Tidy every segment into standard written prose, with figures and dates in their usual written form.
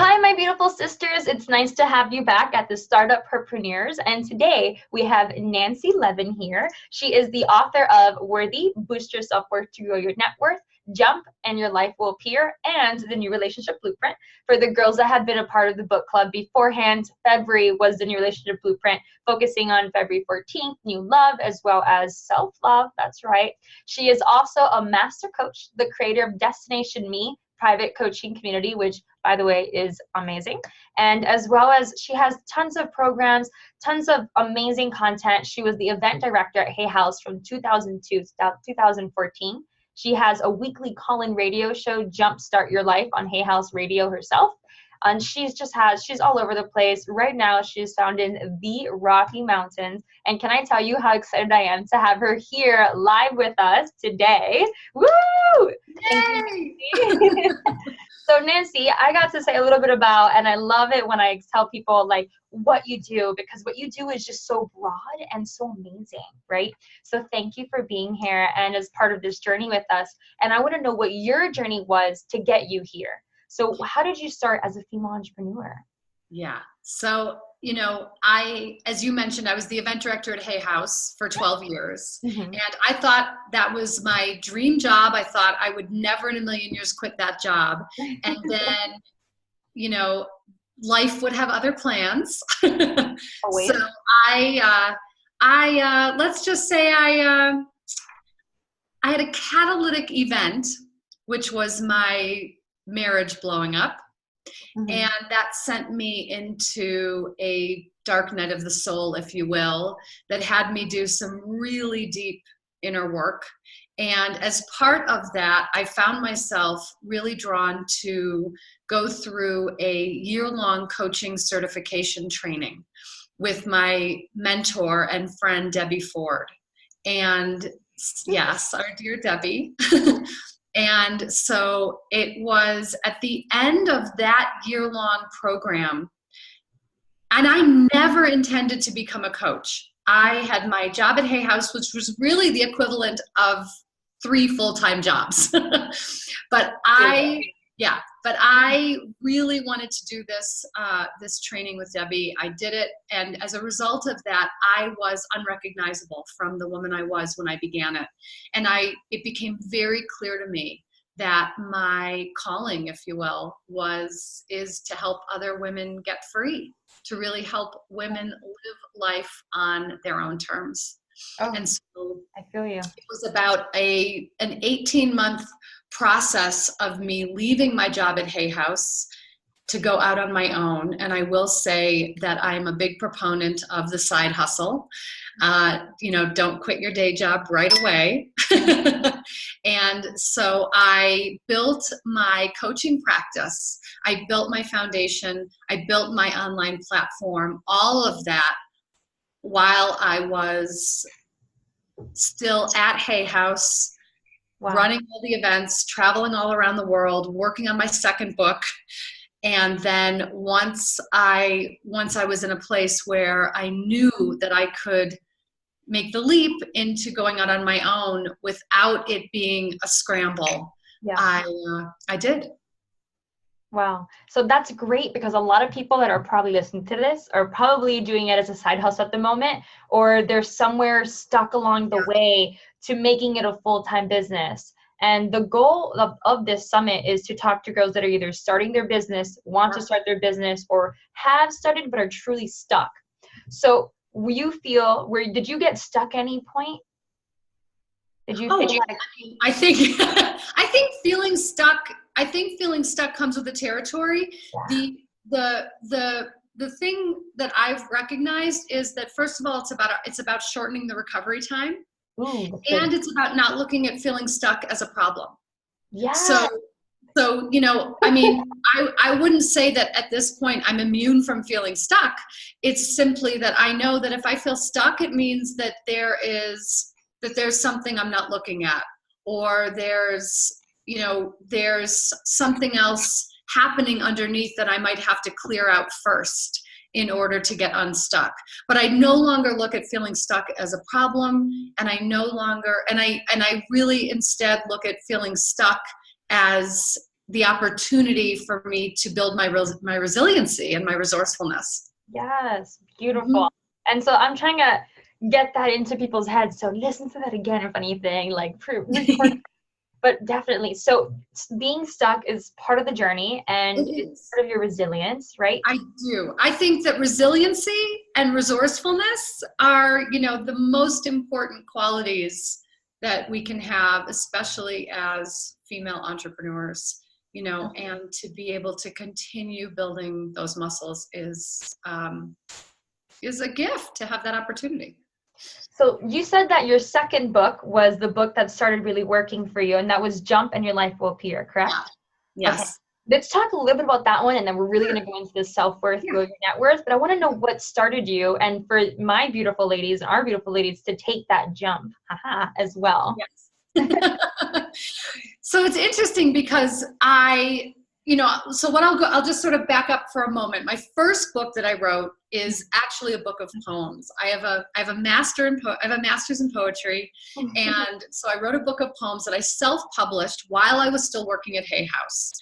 Hi, my beautiful sisters. It's nice to have you back at the Startup Herpreneurs. And today we have Nancy Levin here. She is the author of Worthy, Boost Your Self-Worth to Grow Your Net Worth, Jump, and Your Life Will Appear, and The New Relationship Blueprint. For the girls that have been a part of the book club beforehand, February was The New Relationship Blueprint, focusing on February 14th, new love, as well as self-love. That's right. She is also a master coach, the creator of Destination Me, private coaching community, which by the way is amazing, and as well as she has tons of programs, tons of amazing content. She was the event director at Hay House from 2002 to 2014. She has a weekly call-in radio show, Jumpstart Your Life, on Hay House Radio herself. And she's all over the place. Right now, she's found in the Rocky Mountains. And can I tell you how excited I am to have her here live with us today? Woo! Yay! So Nancy, I got to say a little bit about, and I love it when I tell people like what you do, because what you do is just so broad and so amazing, right? So thank you for being here and as part of this journey with us. And I want to know what your journey was to get you here. So how did you start as a female entrepreneur? Yeah. So, as you mentioned, I was the event director at Hay House for 12 years. Mm-hmm. And I thought that was my dream job. I thought I would never in a million years quit that job. And then, life would have other plans. Always. So let's just say I had a catalytic event, which was my marriage blowing up. Mm-hmm. And that sent me into a dark night of the soul, if you will, that had me do some really deep inner work. And as part of that, I found myself really drawn to go through a year-long coaching certification training with my mentor and friend, Debbie Ford. And yes, our dear Debbie. And so it was at the end of that year-long program, and I never intended to become a coach. I had my job at Hay House, which was really the equivalent of 3 full-time jobs. But I really wanted to do this training with Debbie. I did it, and as a result of that, I was unrecognizable from the woman I was when I began it. And it became very clear to me that my calling, if you will, is to help other women get free, to really help women live life on their own terms. Oh, and so I feel you. It was about an 18-month process of me leaving my job at Hay House to go out on my own. And I will say that I'm a big proponent of the side hustle. Don't quit your day job right away. And so I built my coaching practice. I built my foundation. I built my online platform, all of that while I was still at Hay House. Wow. Running all the events, traveling all around the world, working on my second book. And then once I was in a place where I knew that I could make the leap into going out on my own without it being a scramble, yeah. I did. Wow. So that's great, because a lot of people that are probably listening to this are probably doing it as a side hustle at the moment, or they're somewhere stuck along the way to making it a full-time business. And the goal of this summit is to talk to girls that are either starting their business, want to start their business, or have started but are truly stuck. So did you get stuck at any point? I think feeling stuck comes with the territory. Yeah. The thing that I've recognized is that, first of all, it's about shortening the recovery time. Ooh, and it's about not looking at feeling stuck as a problem. Yeah. So I wouldn't say that at this point I'm immune from feeling stuck. It's simply that I know that if I feel stuck, it means that there's something I'm not looking at, or there's something else happening underneath that I might have to clear out first in order to get unstuck. But I no longer look at feeling stuck as a problem, and I really instead look at feeling stuck as the opportunity for me to build my resiliency and my resourcefulness. Yes, beautiful. Mhm. And so I'm trying to get that into people's heads. So listen to that again, if anything, like record. But definitely. So being stuck is part of the journey It and it's is. part of your resilience, right? I do. I think that resiliency and resourcefulness are, the most important qualities that we can have, especially as female entrepreneurs, and to be able to continue building those muscles is a gift to have that opportunity. So you said that your second book was the book that started really working for you, and that was Jump and Your Life Will Appear, correct? Yeah. Okay. Yes. Let's talk a little bit about that one, and then we're really going to go into the self-worth, grow your net worth. But I want to know what started you, and for my beautiful ladies and our beautiful ladies to take that jump, as well. Yes. So it's interesting because so what I'll just sort of back up for a moment. My first book that I wrote is actually a book of poems. I have a master's in poetry, and so I wrote a book of poems that I self-published while I was still working at Hay House.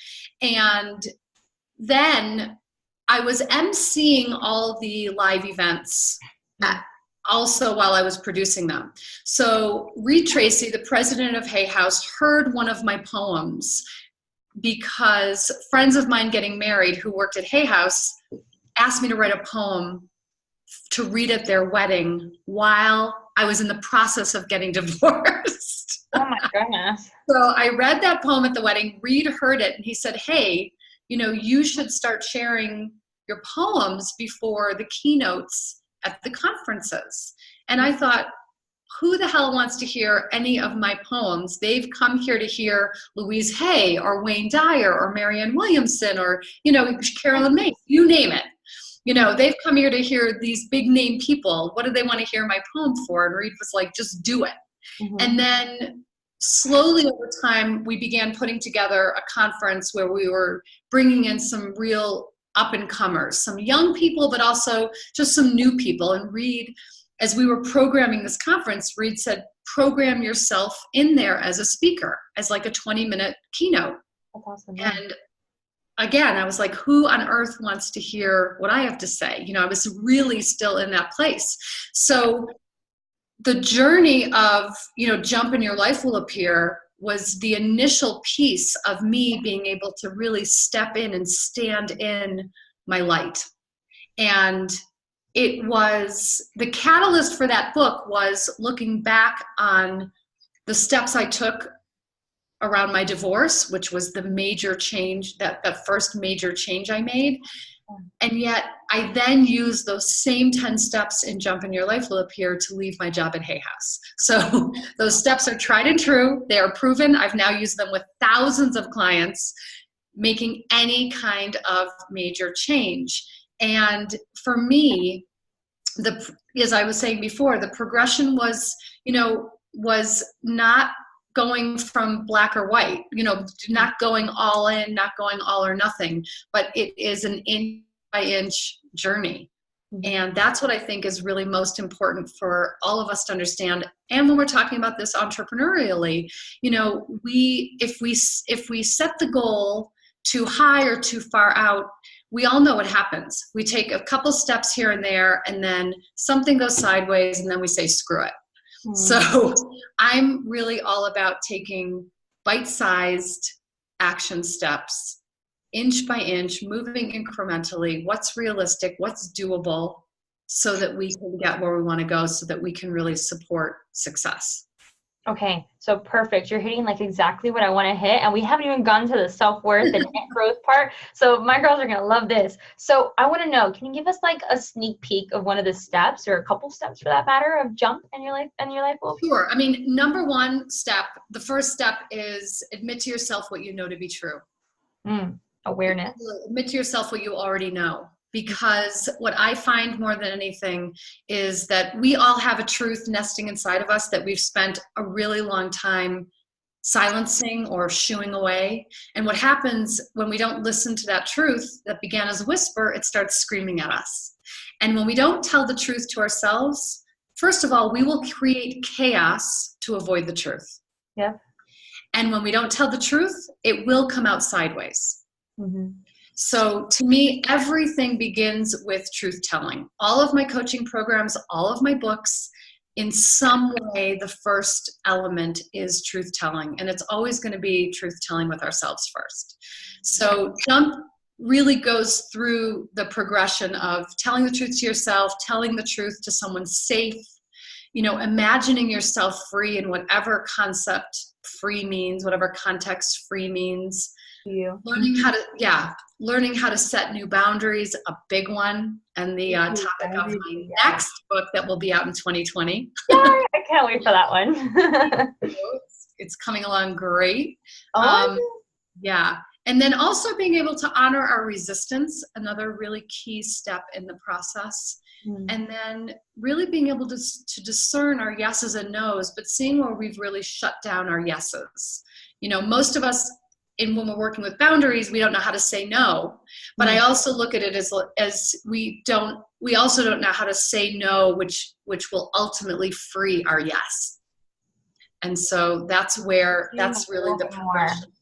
And then I was emceeing all the live events also while I was producing them. So Reed Tracy, the president of Hay House, heard one of my poems because friends of mine getting married who worked at Hay House asked me to write a poem to read at their wedding while I was in the process of getting divorced. Oh my goodness. So I read that poem at the wedding. Reed heard it and he said, hey, you should start sharing your poems before the keynotes at the conferences. And I thought, who the hell wants to hear any of my poems? They've come here to hear Louise Hay or Wayne Dyer or Marianne Williamson or, Carolyn May, you name it. They've come here to hear these big name people. What do they want to hear my poem for? And Reed was like, just do it. Mm-hmm. And then slowly over time, we began putting together a conference where we were bringing in some real up-and-comers, some young people, but also just some new people. And Reed, as we were programming this conference, Reed said, program yourself in there as a speaker, as like a 20-minute keynote. That's awesome. Yeah. And again, I was like, who on earth wants to hear what I have to say? I was really still in that place. So the journey of, Jump and Your Life Will Appear was the initial piece of me being able to really step in and stand in my light. And it was, the catalyst for that book was looking back on the steps I took around my divorce, which was the major change, that first major change I made. And yet I then used those same 10 steps in Jump and Your Life Will Appear to leave my job at Hay House. So those steps are tried and true. They are proven. I've now used them with thousands of clients, making any kind of major change. And for me, as I was saying before, the progression was not going from black or white, not going all in, not going all or nothing, but it is an inch by inch journey. And that's what I think is really most important for all of us to understand. And when we're talking about this entrepreneurially, if we set the goal too high or too far out, we all know what happens. We take a couple steps here and there, and then something goes sideways, and then we say, screw it. So I'm really all about taking bite-sized action steps, inch by inch, moving incrementally, what's realistic, what's doable, so that we can get where we want to go, so that we can really support success. Okay, so perfect. You're hitting like exactly what I want to hit, and we haven't even gone to the self-worth and net growth part. So my girls are going to love this. So I want to know, can you give us like a sneak peek of one of the steps, or a couple steps for that matter, of Jump and Your Life Will Appear? Sure. I mean, number one step, the first step is admit to yourself what you know to be true. Awareness. Admit to yourself what you already know. Because what I find more than anything is that we all have a truth nesting inside of us that we've spent a really long time silencing or shooing away. And what happens when we don't listen to that truth that began as a whisper, it starts screaming at us. And when we don't tell the truth to ourselves, first of all, we will create chaos to avoid the truth. Yeah. And when we don't tell the truth, it will come out sideways. Mm-hmm. So to me, everything begins with truth telling. All of my coaching programs, all of my books, in some way, the first element is truth telling. And it's always going to be truth telling with ourselves first. So Jump really goes through the progression of telling the truth to yourself, telling the truth to someone safe, imagining yourself free in whatever concept free means, whatever context free means. Learning how to set new boundaries, a big one, and the topic of my next book that will be out in 2020. Yeah, I can't wait for that one. It's coming along great. Oh, yeah. And then also being able to honor our resistance, another really key step in the process. And then really being able to discern our yeses and nos, but seeing where we've really shut down our yeses. Most of us, when we're working with boundaries, we don't know how to say no. But I also look at it as we also don't know how to say no, which will ultimately free our yes. And so that's really the progression.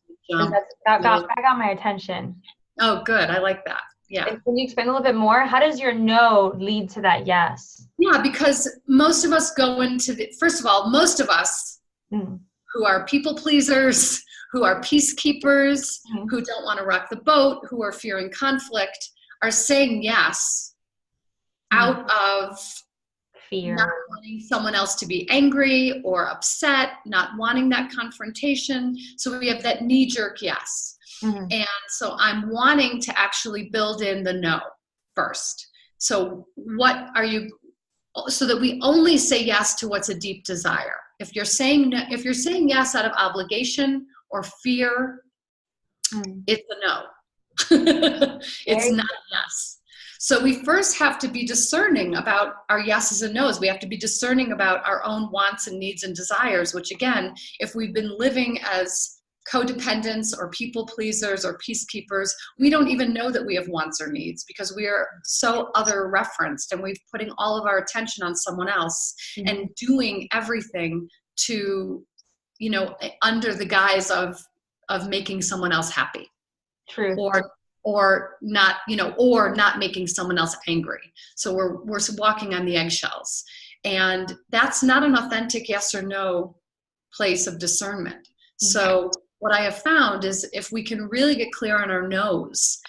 That got my attention. Oh, good. I like that. Yeah. And can you explain a little bit more? How does your no lead to that yes? Yeah, because most of us go into first of all, most of us who are people pleasers, who are peacekeepers, who don't want to rock the boat, who are fearing conflict, are saying yes out of fear, not wanting someone else to be angry or upset, not wanting that confrontation. So we have that knee-jerk yes. And so I'm wanting to actually build in the no first. So so that we only say yes to what's a deep desire. If you're saying yes out of obligation or fear, it's a no. It's not a yes. So we first have to be discerning about our yeses and nos. We have to be discerning about our own wants and needs and desires, which again, if we've been living as codependents or people pleasers or peacekeepers, we don't even know that we have wants or needs because we are so other referenced and we're putting all of our attention on someone else and doing everything to, under the guise of making someone else happy. True. Or not, or not making someone else angry. So we're walking on the eggshells. And that's not an authentic yes or no place of discernment. So what I have found is if we can really get clear on our no's,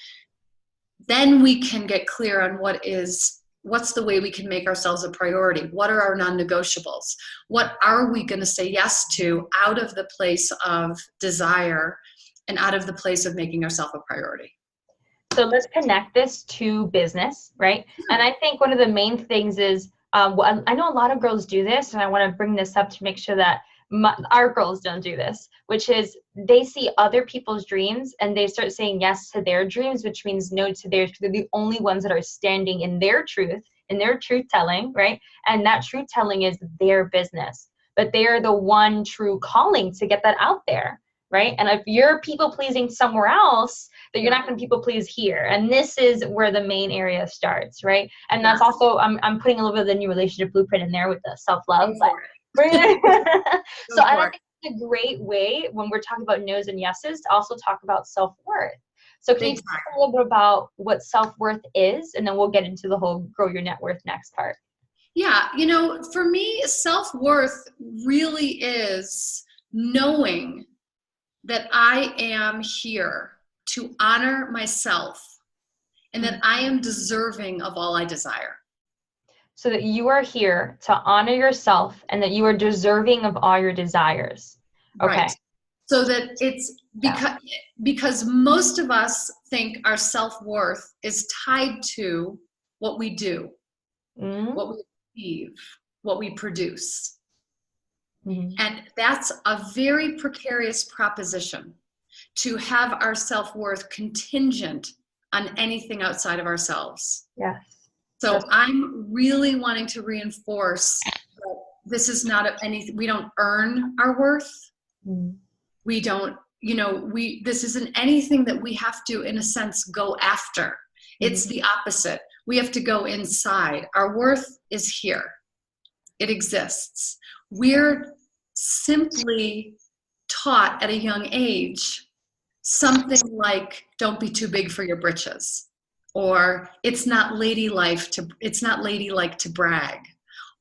then we can get clear on what's the way we can make ourselves a priority? What are our non-negotiables? What are we going to say yes to out of the place of desire and out of the place of making ourselves a priority? So let's connect this to business, right? And I think one of the main things is, I know a lot of girls do this, and I want to bring this up to make sure that our girls don't do this, which is they see other people's dreams and they start saying yes to their dreams, which means no to theirs. They're the only ones that are standing in their truth, in their truth telling, right? And that truth telling is their business, but they are the one true calling to get that out there, right? And if you're people pleasing somewhere else, then you're not going to people please here. And this is where the main area starts, right? And that's also, I'm putting a little bit of the new relationship blueprint in there with the self-love. So I think it's a great way when we're talking about no's and yeses to also talk about self-worth. So can you talk a little bit about what self-worth is, and then we'll get into the whole grow your net worth next part. Yeah, for me, self-worth really is knowing that I am here to honor myself and that I am deserving of all I desire. So that you are here to honor yourself and that you are deserving of all your desires. Okay. Right. So that it's because most of us think our self-worth is tied to what we do, what we achieve, what we produce. And that's a very precarious proposition, to have our self-worth contingent on anything outside of ourselves. Yes. So I'm really wanting to reinforce that this is not anything, we don't earn our worth. We don't, this isn't anything that we have to, in a sense, go after. It's the opposite. We have to go inside. Our worth is here. It exists. We're simply taught at a young age something like, don't be too big for your britches, or it's not ladylike to brag,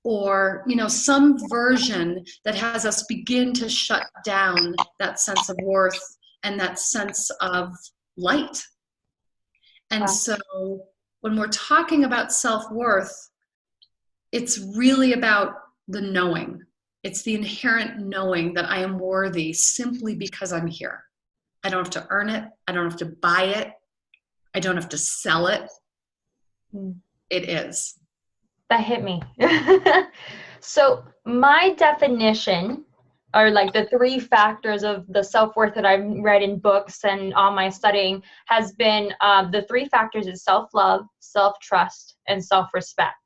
or some version that has us begin to shut down that sense of worth and that sense of light. And Wow. so when we're talking about self-worth, it's really about the knowing. It's the inherent knowing that I am worthy simply because I'm here. I don't have to earn it. I don't have to buy it. I don't have to sell it. It is. That hit me. So my definition, or like the three factors of the self-worth that I've read in books and all my studying, has been the three factors is self-love, self-trust, and self-respect.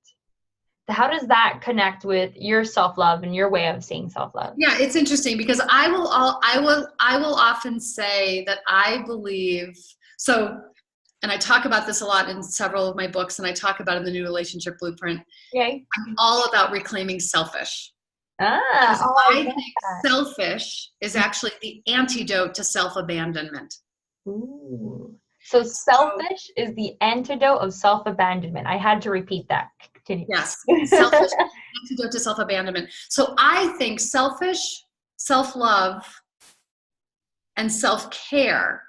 How does that connect with your self-love and your way of seeing self-love? Yeah, it's interesting because I will often say that I believe so, and I talk about this a lot in several of my books, and I talk about it in the New Relationship Blueprint. Yay. I'm all about reclaiming selfish. I think selfish is actually the antidote to self-abandonment. Ooh. So selfish is the antidote of self-abandonment. I had to repeat that. Continue. Yes, selfish is the antidote to self-abandonment. So I think selfish, self-love, and self-care,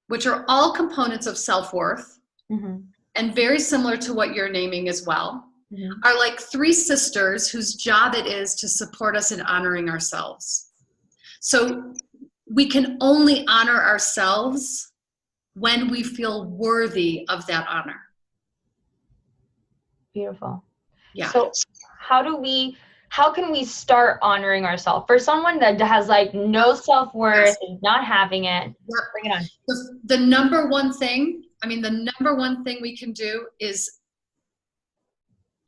which are all components of self-worth, and very similar to what you're naming as well, are like three sisters whose job it is to support us in honoring ourselves. So we can only honor ourselves when we feel worthy of that honor. Beautiful. Yeah. So how can we start honoring ourselves? For someone that has like no self-worth and not having it, bring it on. The number one thing we can do is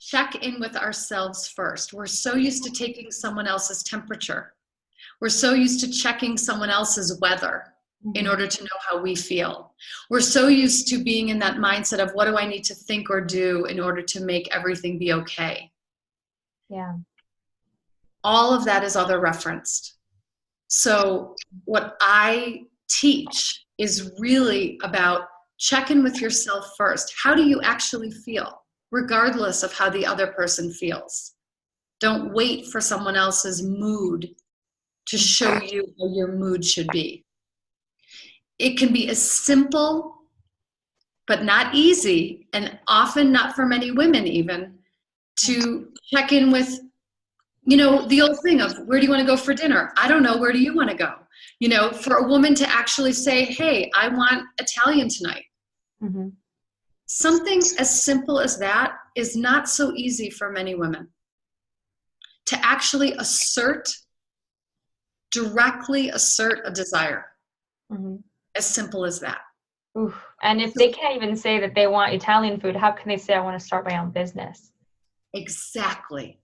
check in with ourselves first. We're so used to taking someone else's temperature. We're so used to checking someone else's weather in order to know how we feel. We're so used to being in that mindset of what do I need to think or do in order to make everything be okay. Yeah. All of that is other referenced. So what I teach is really about check in with yourself first. How do you actually feel, regardless of how the other person feels? Don't wait for someone else's mood to show you how your mood should be. It can be as simple, but not easy, and often not for many women even, to check in with, the old thing of, where do you want to go for dinner? I don't know, where do you want to go? For a woman to actually say, hey, I want Italian tonight. Something as simple as that is not so easy for many women. To actually directly assert a desire. As simple as that. Oof. And if they can't even say that they want Italian food, how can they say I want to start my own business? Exactly.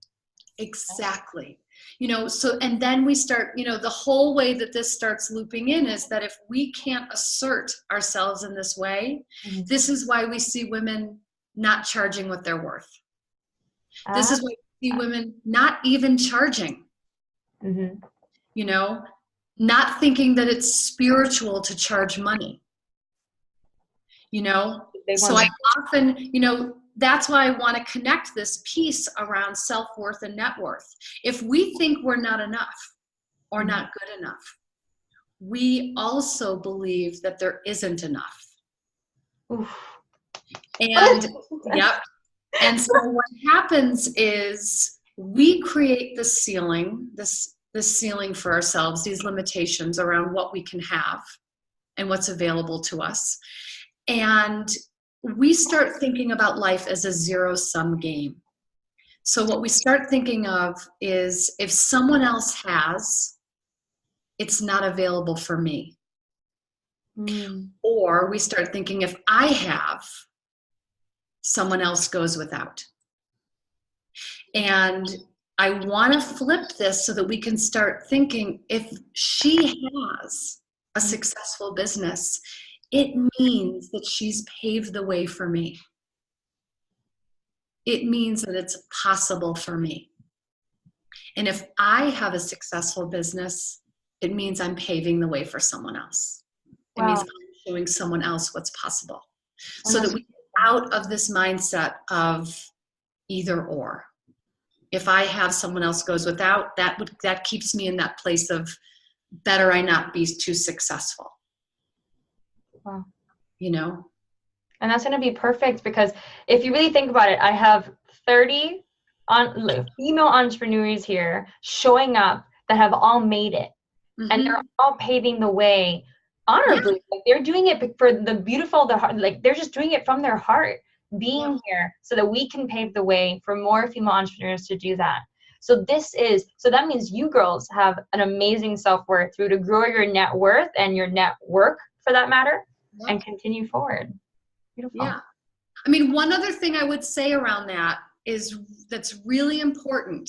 So, and then we start, the whole way that this starts looping in is that if we can't assert ourselves in this way, this is why we see women not charging what they're worth. This is why we see women not even charging. Not thinking that it's spiritual to charge money. So I often, that's why I want to connect this piece around self-worth and net worth. If we think we're not enough or not good enough, we also believe that there isn't enough. And yep. And so what happens is we create the ceiling, this ceiling for ourselves, these limitations around what we can have and what's available to us. And we start thinking about life as a zero-sum game. So what we start thinking of is if someone else has, it's not available for me. Or we start thinking if I have, someone else goes without. And I want to flip this so that we can start thinking if she has a successful business, it means that she's paved the way for me. It means that it's possible for me. And if I have a successful business, it means I'm paving the way for someone else. It means Wow. I'm showing someone else what's possible. And So that that's we get out of this mindset of either or. If I have someone else goes without, that keeps me in that place of better I not be too successful. wow. You know? And that's going to be perfect because if you really think about it, I have 30 female entrepreneurs here showing up that have all made it. And they're all paving the way honorably. Like they're doing it for the beautiful, the heart, like they're just doing it from their heart, being here so that we can pave the way for more female entrepreneurs to do that. So that means you girls have an amazing self-worth through to grow your net worth and your network for that matter and continue forward. Beautiful. Yeah. I mean, one other thing I would say around that is that's really important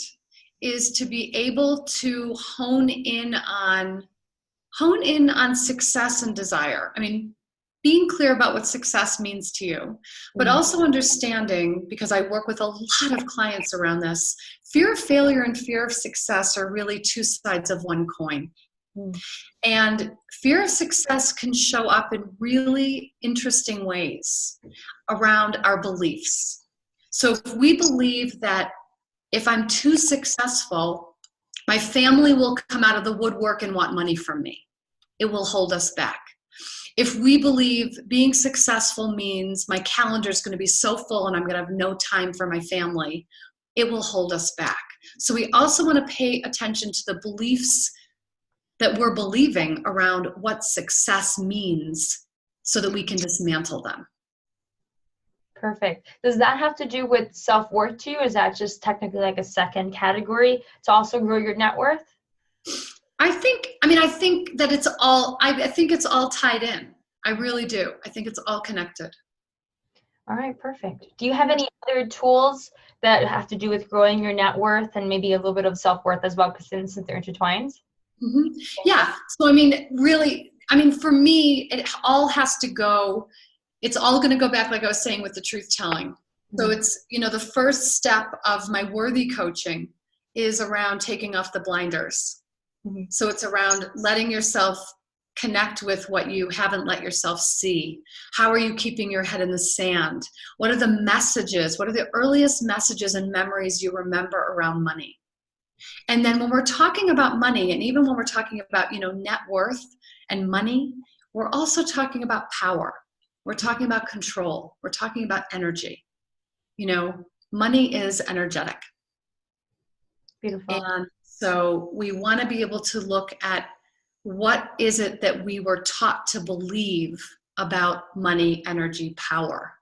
is to be able to hone in on success and desire. I mean, being clear about what success means to you, but also understanding, because I work with a lot of clients around this, fear of failure and fear of success are really two sides of one coin. And fear of success can show up in really interesting ways around our beliefs. So if we believe that if I'm too successful, my family will come out of the woodwork and want money from me, it will hold us back. If we believe being successful means my calendar is going to be so full and I'm going to have no time for my family, it will hold us back. So we also want to pay attention to the beliefs that we're believing around what success means so that we can dismantle them. Perfect. Does that have to do with self-worth too? Is that just technically like a second category to also grow your net worth? I think that it's all, I think it's all tied in. I really do. I think it's all connected. All right, perfect. Do you have any other tools that have to do with growing your net worth and maybe a little bit of self-worth as well, because since they're intertwined? Yeah. So, I mean, really, for me, it all has to go, it's all going to go back, like I was saying, with the truth telling. So it's, the first step of my worthy coaching is around taking off the blinders. So it's around letting yourself connect with what you haven't let yourself see. How are you keeping your head in the sand? What are the messages? What are the earliest messages and memories you remember around money? And then when we're talking about money, and even when we're talking about, net worth and money, we're also talking about power. We're talking about control. We're talking about energy. Money is energetic. Beautiful. And so we want to be able to look at what is it that we were taught to believe about money, energy, power,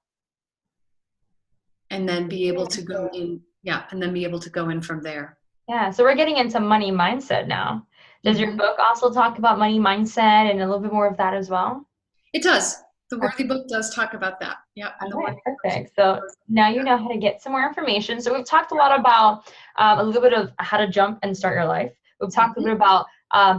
and then be able to go in, and then be able to go in from there. Yeah, so we're getting into money mindset now. Does your book also talk about money mindset and a little bit more of that as well? It does. The Worthy book does talk about that. Yeah. Okay, perfect. So now you know how to get some more information. So we've talked a lot about a little bit of how to jump and start your life. We've talked a little bit about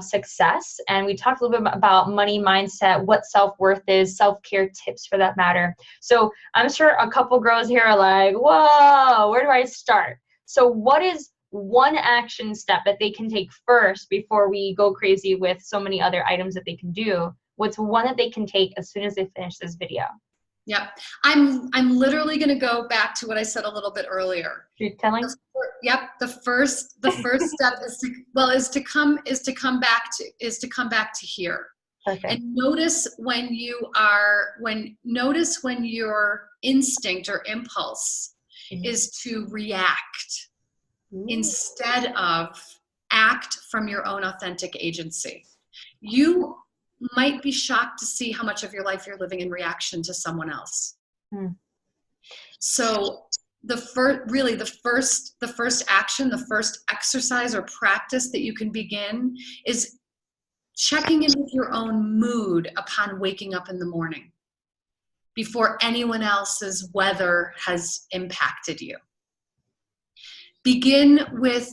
success, and we talked a little bit about money mindset, what self-worth is, self-care tips for that matter. So I'm sure a couple girls here are like, whoa, where do I start? So what is one action step that they can take first before we go crazy with so many other items that they can do? What's one that they can take as soon as they finish this video? Yep. I'm literally going to go back to what I said a little bit earlier. Truth telling? Yep. The first step is to come back to here. Perfect. And notice when your instinct or impulse is to react instead of act from your own authentic agency. You might be shocked to see how much of your life you're living in reaction to someone else. So the first action, the first exercise or practice that you can begin is checking in with your own mood upon waking up in the morning before anyone else's weather has impacted you. Begin with,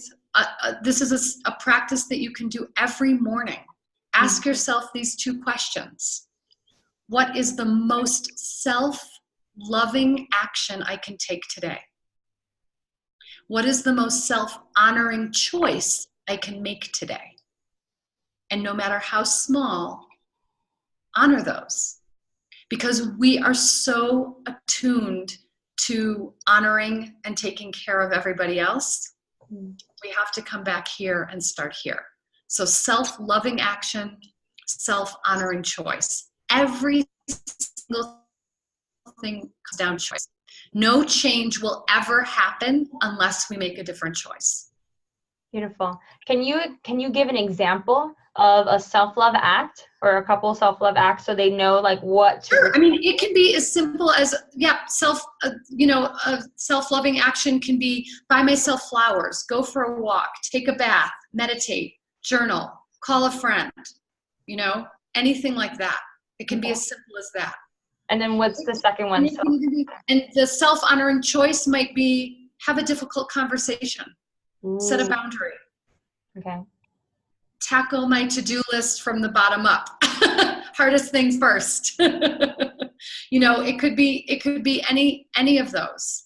this is a practice that you can do every morning. Ask yourself these two questions. What is the most self-loving action I can take today? What is the most self-honoring choice I can make today? And no matter how small, honor those. Because we are so attuned to honoring and taking care of everybody else. We have to come back here and start here. So self-loving action, self-honoring choice. Every single thing comes down to choice. No change will ever happen unless we make a different choice. Beautiful. Can you give an example of a self-love act or a couple self-love acts so they know like what to Sure. I mean, it can be as simple as, a self-loving action can be buy myself flowers, go for a walk, take a bath, meditate, journal, call a friend, anything like that. It can be as simple as that. And then what's the second one? And the self-honoring choice might be have a difficult conversation. Ooh. Set a boundary. Okay. Tackle my to-do list from the bottom up. Hardest things first. It could be any of those.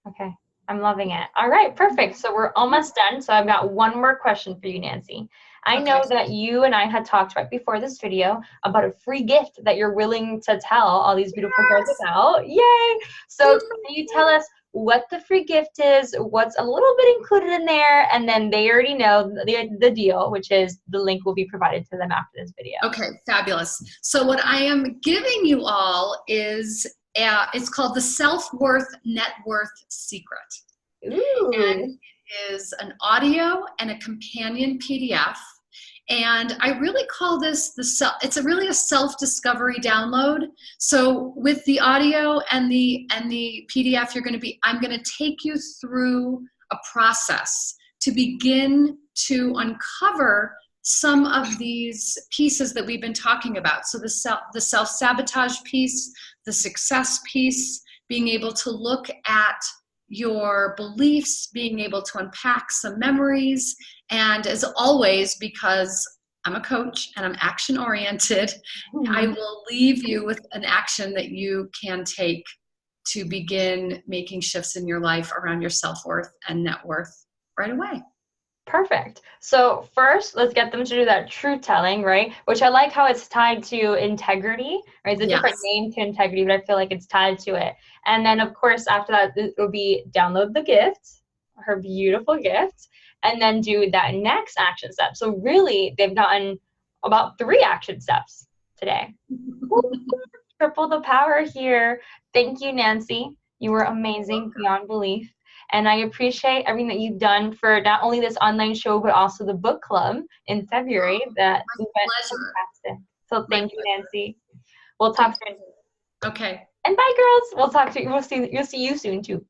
Okay. I'm loving it. All right, perfect. So we're almost done. So I've got one more question for you, Nancy. I know that you and I had talked right before this video about a free gift that you're willing to tell all these beautiful girls about. Yay! So can you tell us what the free gift is, what's a little bit included in there, and then they already know the deal, which is the link will be provided to them after this video. Okay, fabulous. So what I am giving you all is, it's called the Self-Worth Net Worth Secret. Ooh. And it is an audio and a companion PDF. And I really call this it's really a self-discovery download. So with the audio and the PDF, I'm going to take you through a process to begin to uncover some of these pieces that we've been talking about. So the self-sabotage piece, the success piece, being able to look at your beliefs, being able to unpack some memories, and as always, because I'm a coach and I'm action oriented, I will leave you with an action that you can take to begin making shifts in your life around your self-worth and net worth right away. Perfect. So first, let's get them to do that truth telling, right? Which I like how it's tied to integrity, right? It's a different name to integrity, but I feel like it's tied to it. And then, of course, after that, it will be download the gift, her beautiful gift, and then do that next action step. So really, they've gotten about 3 action steps today. Triple the power here. Thank you, Nancy. You were amazing beyond belief. And I appreciate everything that you've done for not only this online show, but also the book club in February. That went fantastic. So thank you, Nancy. We'll talk soon. Okay. And bye, girls. We'll talk to you. We'll see you soon too.